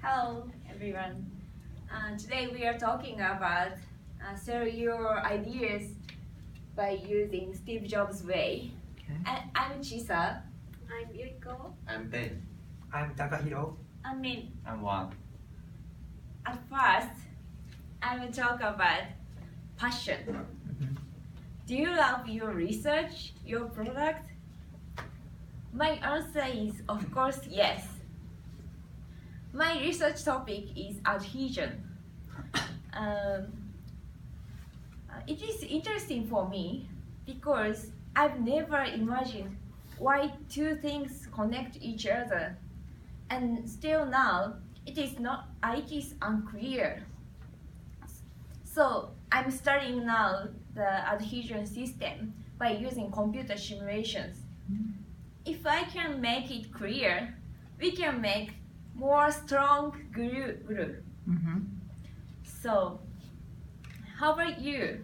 Hello everyone. Today we are talking about share your ideas by using Steve Jobs' way. Okay. I'm Chisa. I'm Yuriko. I'm Ben. I'm Takahiro. I'm Min. I'm Juan. At first, I will talk about passion. Do you love your research, your product? My answer is of course yes. My research topic is adhesion. It is interesting for me because I've never imagined why two things connect each other, and still now it is unclear. So I'm studying now the adhesion system by using computer simulations. If I can make it clear, we can make more strong glue. So, how about you?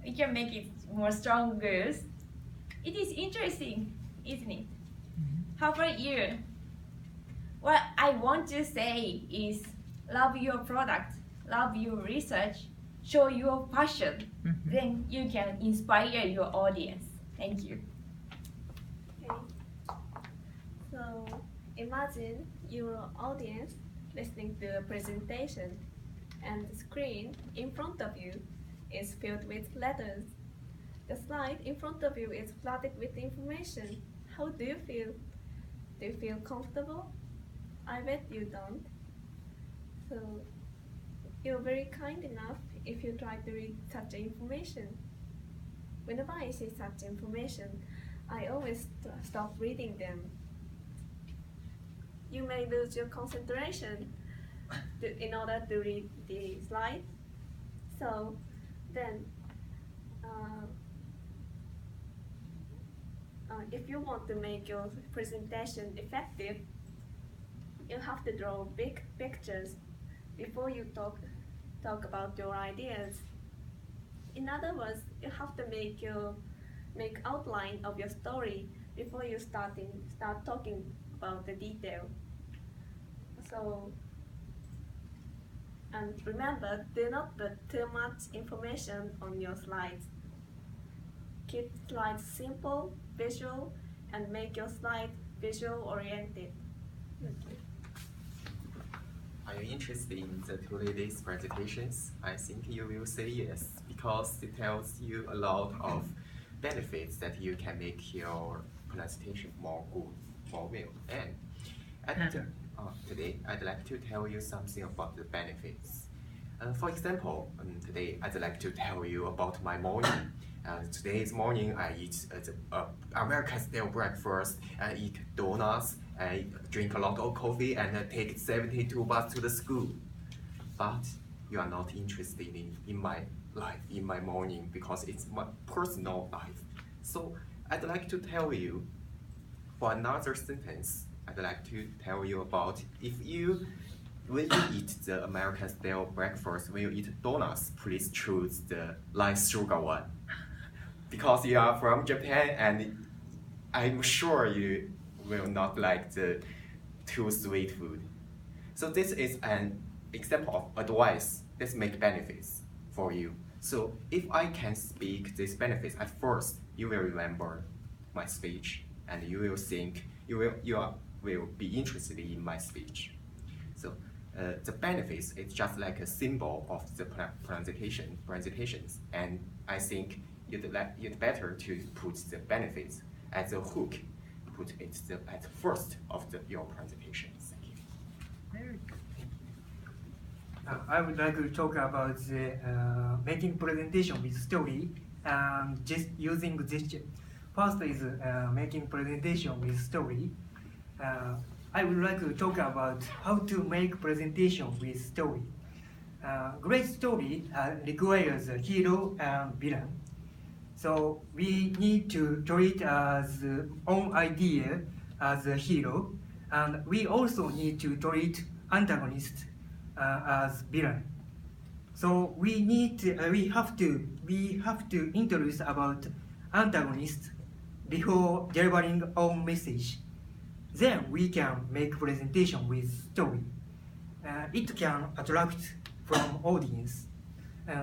We can make it more strong glues. It is interesting, isn't it? How about you? What I want to say is love your product, love your research, show your passion. Then you can inspire your audience. Thank you. Okay. So imagine your audience listening to a presentation and the screen in front of you is filled with letters. The slide in front of you is flooded with information. How do you feel? Do you feel comfortable? I bet you don't. So you're very kind enough if you try to read such information. Whenever I see such information, I always stop reading them. You may lose your concentration in order to read the slide. So then, if you want to make your presentation effective, you have to draw big pictures before you talk about your ideas. In other words, you have to make outline of your story before you start talking about the detail. So, and remember, do not put too much information on your slides. Keep slides simple, visual, and make your slide visual oriented. Are you interested in the two ladies' presentations? I think you will say yes, because it tells you a lot of benefits that you can make your presentation more good, more well. And today, I'd like to tell you something about the benefits. For example, today I'd like to tell you about my morning. Today's morning I eat American-style breakfast, I eat donuts, I drink a lot of coffee, and I take 72 bus to the school. But you are not interested in my life, in my morning, because it's my personal life. So I'd like to tell you, for another sentence, I'd like to tell you about when you eat the American-style breakfast, when you eat donuts, please choose the light sugar one. Because you are from Japan, and I'm sure you will not like the too sweet food. So this is an example of advice that make benefits for you. So if I can speak these benefits at first, you will remember my speech, and you will think you will be interested in my speech. So the benefits is just like a symbol of the presentations, and I think you'd better to put the benefits as a hook, put it at first of your presentations. Thank you. Very good. I would like to talk about the making presentation with story and just using gesture. First is making presentation with story. I would like to talk about how to make presentation with story. Great story requires a hero and villain. So we need to treat as own idea as a hero, and we also need to treat antagonist as villain. So we have to introduce about antagonist before delivering own message. then we can make presentation with story. It can attract from audience.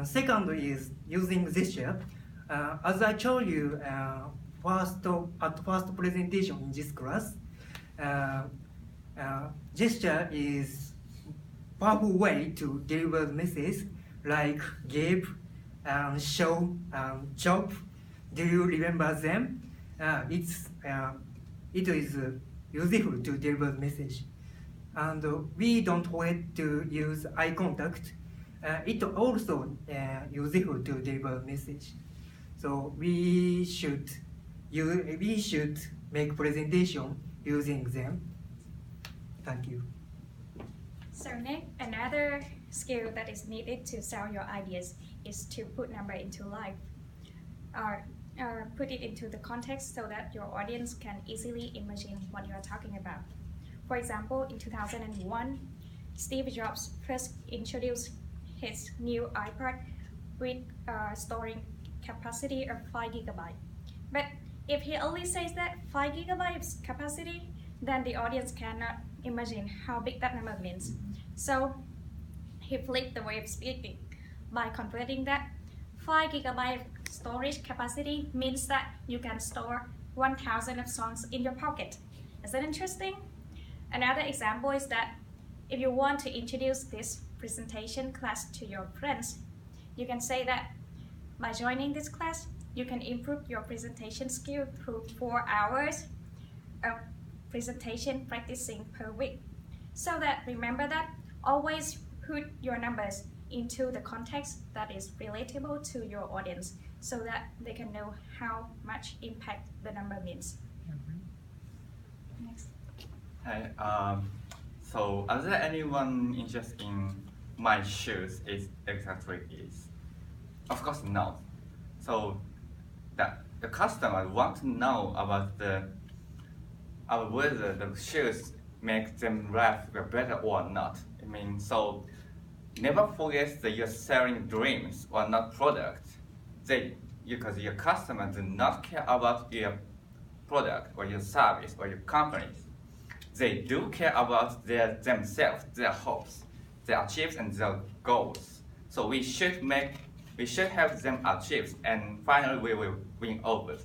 Second is using gesture. As I told you at first presentation in this class, gesture is powerful way to deliver message like give, show, chop. Do you remember them? It is useful to deliver message. And we don't wait to use eye contact. It also useful to deliver message. So we should make presentation using them. Thank you. So next, another skill that is needed to sell your ideas is to put number into life, or put it into the context so that your audience can easily imagine what you are talking about. For example, in 2001, Steve Jobs first introduced his new iPod with a storing capacity of 5 GB. But if he only says that 5 GB capacity, then the audience cannot imagine how big that number means. So he flipped the way of speaking by converting that 5 GB storage capacity means that you can store 1,000 of songs in your pocket. Is that interesting? Another example is that if you want to introduce this presentation class to your friends, you can say that by joining this class, you can improve your presentation skill through 4 hours of presentation practicing per week. So that, remember that, always put your numbers into the context that is relatable to your audience so that they can know how much impact the number means. Next. Hi, so is there anyone interested in my shoes is exactly is? Of course not. So that the customer wants to know about whether the shoes make them life better or not. I mean, so never forget that you're selling dreams or not products. Because your customer do not care about your product or your service or your companies. They do care about themselves, their hopes, their achievements and their goals. So we should have them achieve, and finally we will win over.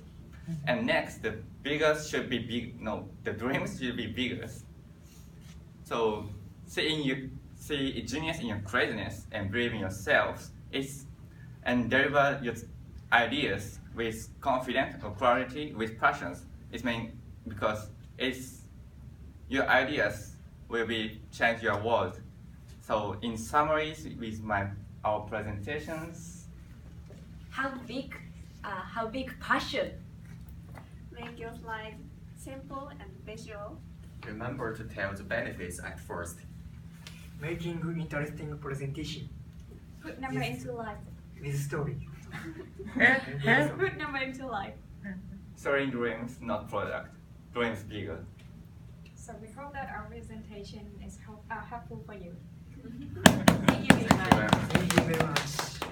And next, the biggest should be big. No, the dreams should be bigger. So see genius in your craziness and believe in yourselves and deliver your ideas with confidence or clarity, with passions. It means because your ideas will change your world. So in summary, with our presentations, How big passion? Make your slide simple and visual. Remember to tell the benefits at first. Making interesting presentation Put number into life. with story. Put number into life. selling dreams, not product. Dreams bigger. So we hope that our presentation is helpful for you. Thank you very much. Thank you very much.